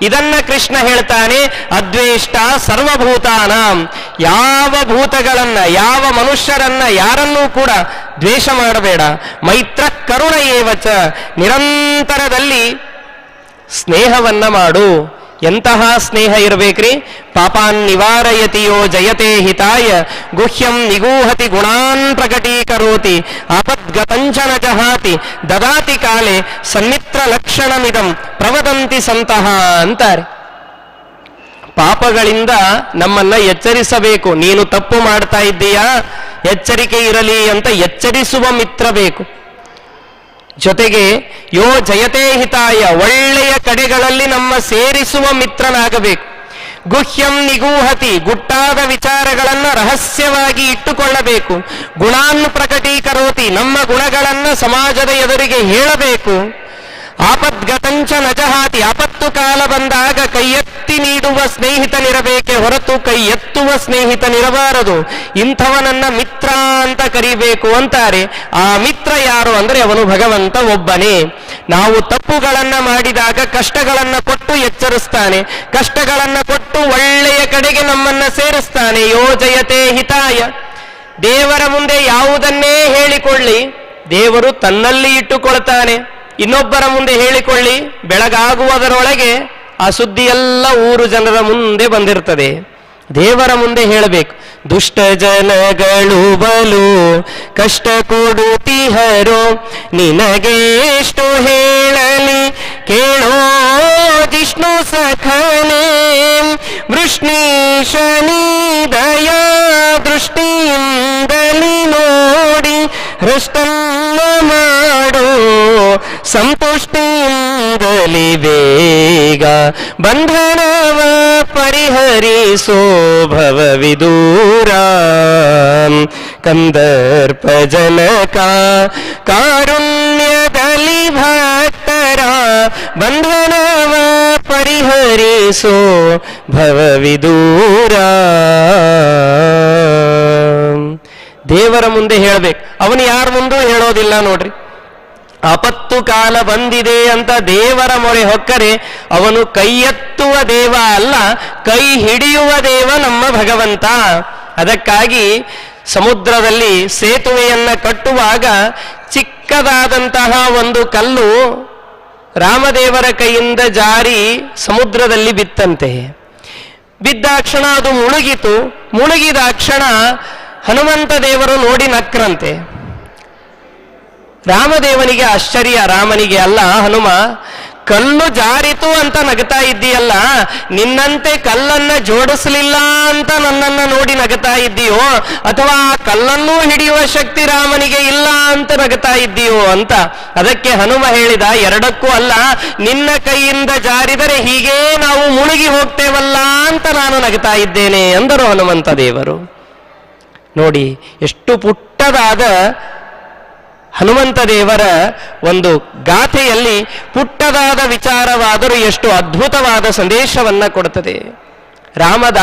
ಇದನ್ನ ಕೃಷ್ಣ ಹೇಳ್ತಾನೆ, ಅದ್ವೇಷ್ಟ ಸರ್ವಭೂತಾನಾಂ. ಯಾವ ಭೂತಗಳನ್ನ, ಯಾವ ಮನುಷ್ಯರನ್ನ, ಯಾರನ್ನೂ ಕೂಡ ದ್ವೇಷ ಮಾಡಬೇಡ. ಮೈತ್ರ ಕರುಣ ಏವಚ, ನಿರಂತರದಲ್ಲಿ ಸ್ನೇಹವನ್ನ ಮಾಡು. ಎಂತಹ ಸ್ನೇಹ ಇರಬೇಕ್ರಿ? ಪಾಪಾನ್ ನಿವಾರಯತಿಯೋ ಜಯತೆ ಹಿತಾಯ, ಗುಹ್ಯಂ ನಿಗೂಹತಿ ಗುಣಾನ್ ಪ್ರಕಟೀಕರೋತಿ, ಆಪದ್ಗತಂಚನ ಜಹಾತಿ ದದಾತಿ ಕಾಲೆ ಸನ್ಮಿತ್ರ ಲಕ್ಷಣಮಿದಂ ಪ್ರವದಂತಿ ಸಂತಹ ಅಂತಾರೆ. ಪಾಪಗಳಿಂದ ನಮ್ಮನ್ನ ಎಚ್ಚರಿಸಬೇಕು. ನೀನು ತಪ್ಪು ಮಾಡ್ತಾ ಇದ್ದೀಯಾ, ಎಚ್ಚರಿಕೆ ಇರಲಿ ಅಂತ ಎಚ್ಚರಿಸುವ ಮಿತ್ರ ಬೇಕು. ಜೊತೆಗೆ ಯೋ ಜಯತೆ ಹಿತಾಯ, ಒಳ್ಳೆಯ ಕಡೆಗಳಲ್ಲಿ ನಮ್ಮ ಸೇರಿಸುವ ಮಿತ್ರನಾಗಬೇಕು. ಗುಹ್ಯಂ ನಿಗೂಹತಿ, ಗುಟ್ಟಾದ ವಿಚಾರಗಳನ್ನು ರಹಸ್ಯವಾಗಿ ಇಟ್ಟುಕೊಳ್ಳಬೇಕು. ಗುಣಾನ್ ಪ್ರಕಟೀಕರೋತಿ, ನಮ್ಮ ಗುಣಗಳನ್ನು ಸಮಾಜದ ಎದುರಿಗೆ ಹೇಳಬೇಕು. ಆಪದ್ಗತಂಚ ನಜಹಾತಿ, ಆಪತ್ತು ಕಾಲ ಬಂದಾಗ ಕೈ ಎತ್ತಿ ನೀಡುವ ಸ್ನೇಹಿತನಿರಬೇಕೆ ಹೊರತು ಕೈ ಎತ್ತುವ ಸ್ನೇಹಿತನಿರಬಾರದು. ಇಂಥವನನ್ನ ಮಿತ್ರ ಅಂತ ಕರಿಬೇಕು ಅಂತಾರೆ. ಆ ಮಿತ್ರ ಯಾರು ಅಂದ್ರೆ ಅವನು ಭಗವಂತ ಒಬ್ಬನೇ. ನಾವು ತಪ್ಪುಗಳನ್ನ ಮಾಡಿದಾಗ ಕಷ್ಟಗಳನ್ನ ಕೊಟ್ಟು ಎಚ್ಚರಿಸ್ತಾನೆ, ಕಷ್ಟಗಳನ್ನ ಕೊಟ್ಟು ಒಳ್ಳೆಯ ಕಡೆಗೆ ನಮ್ಮನ್ನ ಸೇರಿಸ್ತಾನೆ. ಯೋಜಯತೆ ಹಿತಾಯ. ದೇವರ ಮುಂದೆ ಯಾವುದನ್ನೇ ಹೇಳಿಕೊಳ್ಳಿ, ದೇವರು ತನ್ನಲ್ಲಿ ಇಟ್ಟುಕೊಳ್ತಾನೆ. ಇನ್ನೊಬ್ಬರ ಮುಂದೆ ಹೇಳಿಕೊಳ್ಳಿ, ಬೆಳಗಾಗುವುದರೊಳಗೆ ಆ ಸುದ್ದಿಯೆಲ್ಲ ಊರು ಜನರ ಮುಂದೆ ಬಂದಿರ್ತದೆ. ದೇವರ ಮುಂದೆ ಹೇಳಬೇಕು. ದುಷ್ಟ ಜನಗಳು ಬಲು ಕಷ್ಟ ಕೊಡುತ್ತಿಹರೋ, ನಿನಗೆಷ್ಟು ಹೇಳಲಿ ಕೇಳೋ ಜಿಷ್ಣು ಸಖನೇ. ವೃಷ್ಣೀಶನಿ ದಯಾ ದೃಷ್ಟಿಯಿಂದಲಿ ನೋಡಿ ಹೃಷ್ಟನ್ನ ಮಾಡೋ, ಸಂತುಷ್ಟಿಯಿಂದಲಿ ಬೇಗ ಬಂಧನವ ಪರಿಹರಿಸೋ ಭವವಿದೂರ. ಕಂದರ್ಪ ಜನಕ ಕಾರುಣ್ಯದಲ್ಲಿ ಭಕ್ತರ ಬಂಧನವ ಪರಿಹರಿಸೋ ಭವವಿದೂರ. ದೇವರ ಮುಂದೆ ಹೇಳಬೇಕು. ಅವನು ಯಾರ ಮುಂದೂ ಹೇಳೋದಿಲ್ಲ ನೋಡ್ರಿ. ಆಪತ್ತು ಕಾಲ ಬಂದಿದೆ ಅಂತ ದೇವರ ಮೊರೆ ಹೊಕ್ಕರೆ ಅವನು ಕೈ ಎತ್ತುವ ದೇವ ಅಲ್ಲ, ಕೈ ಹಿಡಿಯುವ ದೇವ ನಮ್ಮ ಭಗವಂತ. ಅದಕ್ಕಾಗಿ ಸಮುದ್ರದಲ್ಲಿ ಸೇತುವೆಯನ್ನ ಕಟ್ಟುವಾಗ ಚಿಕ್ಕದಾದಂತಹ ಒಂದು ಕಲ್ಲು ರಾಮದೇವರ ಕೈಯಿಂದ ಜಾರಿ ಸಮುದ್ರದಲ್ಲಿ ಬಿತ್ತಂತೆ. ಬಿದ್ದಾಕ್ಷಣ ಅದು ಮುಳುಗಿತು. ಮುಳುಗಿದಾಕ್ಷಣ ಹನುಮಂತ ದೇವರು ನೋಡಿ ನಕ್ರಂತೆ. ರಾಮದೇವನಿಗೆ ಆಶ್ಚರ್ಯ, ರಾಮನಿಗೆ ಅಲ್ಲ. ಹನುಮ, ಕಲ್ಲು ಜಾರಿತು ಅಂತ ನಗತಾ ಇದ್ದೀಯಲ್ಲ, ನಿನ್ನಂತೆ ಕಲ್ಲನ್ನ ಜೋಡಿಸಲಿಲ್ಲ ಅಂತ ನನ್ನನ್ನ ನೋಡಿ ನಗತಾ ಇದ್ದೀಯೋ, ಅಥವಾ ಕಲ್ಲನ್ನೂ ಹಿಡಿಯುವ ಶಕ್ತಿ ರಾಮನಿಗೆ ಇಲ್ಲ ಅಂತ ನಗತಾ ಇದ್ದೀಯೋ ಅಂತ. ಅದಕ್ಕೆ ಹನುಮ ಹೇಳಿದ, ಎರಡಕ್ಕೂ ಅಲ್ಲ, ನಿನ್ನ ಕೈಯಿಂದ ಜಾರಿದರೆ ಹೀಗೇ ನಾವು ಮುಳುಗಿ ಹೋಗ್ತೇವಲ್ಲ ಅಂತ ನಾನು ನಗತಾ ಇದ್ದೇನೆ ಎಂದರು ಹನುಮಂತ ದೇವರು. ನೋಡಿ, ಎಷ್ಟು ಪುಟ್ಟದಾದ ಹನುಮಂತ ದೇವರ ಒಂದು ಗಾಥೆಯಲ್ಲಿ ಪುಟ್ಟದಾದ ವಿಚಾರವಾದರೂ ಎಷ್ಟು ಅದ್ಭುತವಾದ ಸಂದೇಶವನ್ನ ಕೊಡುತ್ತದೆ. ರಾಮದ